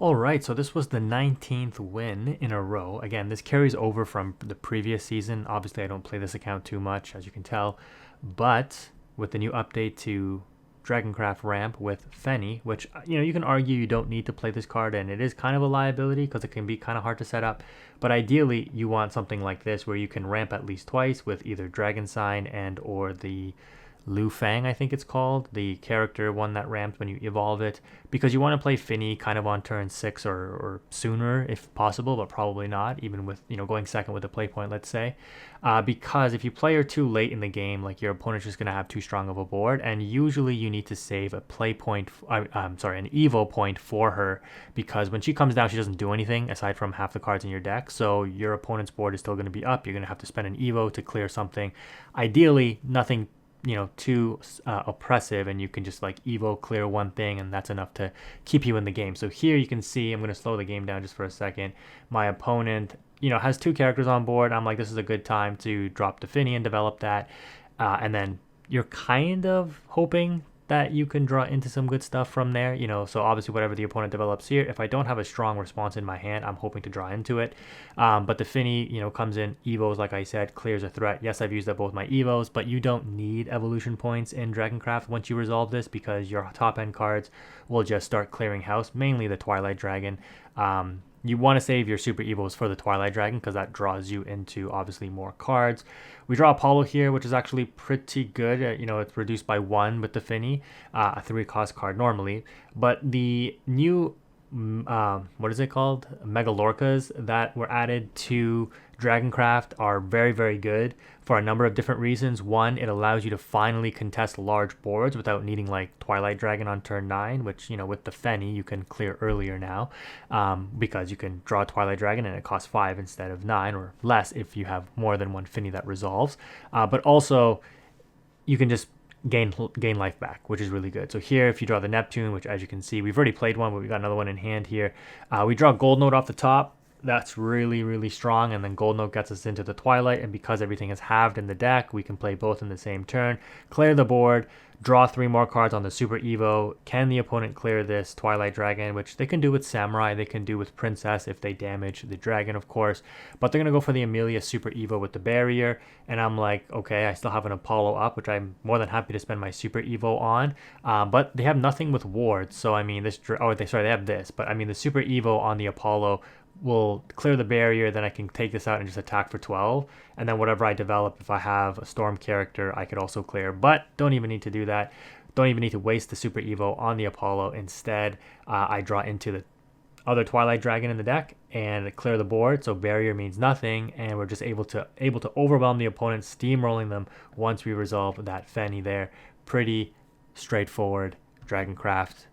All right, so this was the 19th win in a row. Again, this carries over from the previous season. Obviously, I don't play this account too much, as you can tell, but with the new update to DRAGONCRAFT ramp with FENNIE, which you can argue you don't need to play this card, and it is kind of a liability because it can be kind of hard to set up. But ideally, you want something like this where you can ramp at least twice with either Dragon Sign and or the Lu Fang, I think it's called, the character one that ramps when you evolve it, because you want to play FENNIE kind of on turn 6 or sooner if possible, but probably not, even with, going second with the play point, let's say. Because if you play her too late in the game, like your opponent's just going to have too strong of a board, and usually you need to save a play point, I'm sorry, an evo point for her, because when she comes down, she doesn't do anything aside from half the cards in your deck, so your opponent's board is still going to be up. You're going to have to spend an evo to clear something. Ideally, nothing too oppressive, and you can just like evo clear one thing, and that's enough to keep you in the game. So here you can see, I'm going to slow the game down just for a second. My opponent, has two characters on board. I'm like, this is a good time to drop the FENNIE and develop that. And then you're kind of hoping that you can draw into some good stuff from there, so obviously whatever the opponent develops here, if I don't have a strong response in my hand, I'm hoping to draw into it. But the FENNIE, comes in evos, like I said, clears a threat. Yes, I've used up both my evos, but you don't need evolution points in DRAGONCRAFT once you resolve this, because your top end cards will just start clearing house, mainly the Twilight Dragon. You want to save your super evos for the Twilight Dragon because that draws you into obviously more cards. We draw Apollo here, which is actually pretty good. It's reduced by 1 with the FENNIE, a 3-cost card normally. But the new, what is it called? Megalorcas that were added to DRAGONCRAFT are very, very good for a number of different reasons. One, it allows you to finally contest large boards without needing like Twilight Dragon on turn 9, which, with the FENNIE, you can clear earlier now, because you can draw Twilight Dragon and it costs 5 instead of 9 or less if you have more than one FENNIE that resolves. But also, you can just gain life back, which is really good. So here, if you draw the Neptune, which as you can see, we've already played one, but we got another one in hand here. We draw Gold Note off the top. That's really, really strong, and then Gold Note gets us into the Twilight, and because everything is halved in the deck, we can play both in the same turn, clear the board, draw 3 more cards on the Super Evo. Can the opponent clear this Twilight Dragon, which they can do with Samurai, they can do with Princess if they damage the dragon, of course, but they're going to go for the Amelia Super Evo with the barrier, and I'm like, okay, I still have an Apollo up, which I'm more than happy to spend my Super Evo on, but they have nothing with wards, so I mean, they have this, but I mean, the Super Evo on the Apollo will clear the barrier, then I can take this out and just attack for 12, and then whatever I develop, if I have a storm character, I could also clear, but don't even need to do that. Don't even need to waste the Super Evo on the Apollo. Instead, I draw into the other Twilight Dragon in the deck and clear the board, so barrier means nothing, and we're just able to overwhelm the opponent, steamrolling them once we resolve that FENNIE there. Pretty straightforward DRAGONCRAFT,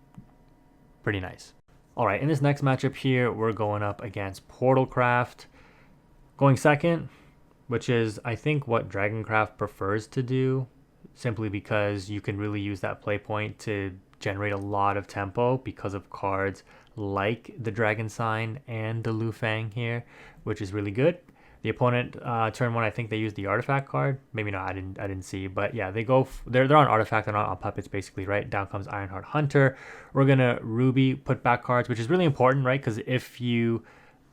pretty nice. All right, in this next matchup here, we're going up against PortalCraft, going second, which is, I think, what DRAGONCRAFT prefers to do, simply because you can really use that play point to generate a lot of tempo because of cards like the Dragon Sign and the Lu Fang here, which is really good. The opponent, turn 1, I think they used the artifact card. Maybe not, I didn't see. But yeah, they're on artifact, they're not on puppets basically, right? Down comes Ironheart Hunter. We're gonna Ruby put back cards, which is really important, right? Because if you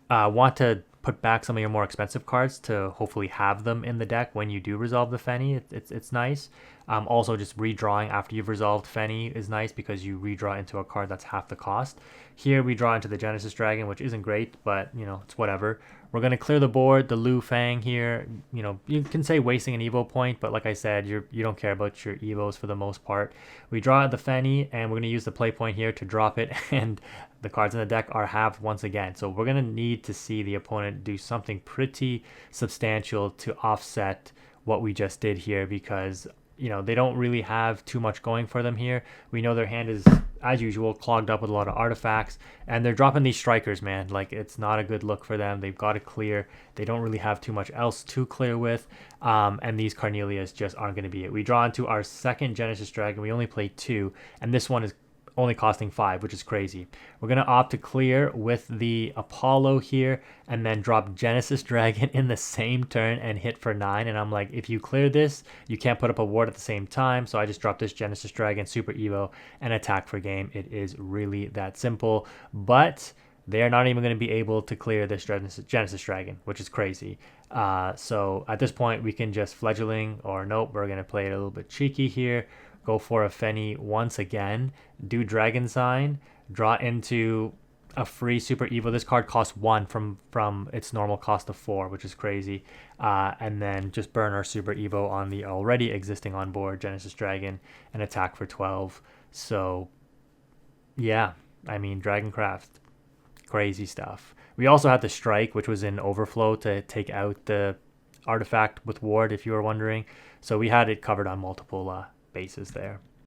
want to put back some of your more expensive cards to hopefully have them in the deck when you do resolve the FENNIE, it's nice. Also, just redrawing after you've resolved FENNIE is nice because you redraw into a card that's half the cost. Here we draw into the Genesis Dragon, which isn't great, but it's whatever. We're going to clear the board, the Lu Fang here. You can say wasting an Evo point, but like I said, you don't care about your Evos for the most part. We draw the FENNIE, and we're going to use the play point here to drop it, and the cards in the deck are halved once again. So we're going to need to see the opponent do something pretty substantial to offset what we just did here, because they don't really have too much going for them here. We know their hand is, as usual, clogged up with a lot of artifacts, and they're dropping these strikers, man. Like, it's not a good look for them. They've got to clear. They don't really have too much else to clear with, and these Carnelias just aren't going to be it. We draw into our second Genesis Dragon. We only play 2, and this one is only costing 5, which is crazy. We're going to opt to clear with the Apollo here and then drop Genesis Dragon in the same turn and hit for 9. And I'm like, if you clear this, you can't put up a ward at the same time. So I just dropped this Genesis Dragon, Super Evo, and attack for game. It is really that simple. But they are not even going to be able to clear this Genesis Dragon, which is crazy. So at this point, we can just Fledgling, or nope, we're going to play it a little bit cheeky here. Go for a FENNIE once again, do Dragon Sign, draw into a free Super Evo. This card costs 1 from its normal cost of 4, which is crazy. And then just burn our Super Evo on the already existing on board Genesis Dragon and attack for 12. So yeah, I mean, Dragoncraft, crazy stuff. We also had the Strike, which was in Overflow to take out the artifact with ward, if you were wondering. So we had it covered on multiple bases there.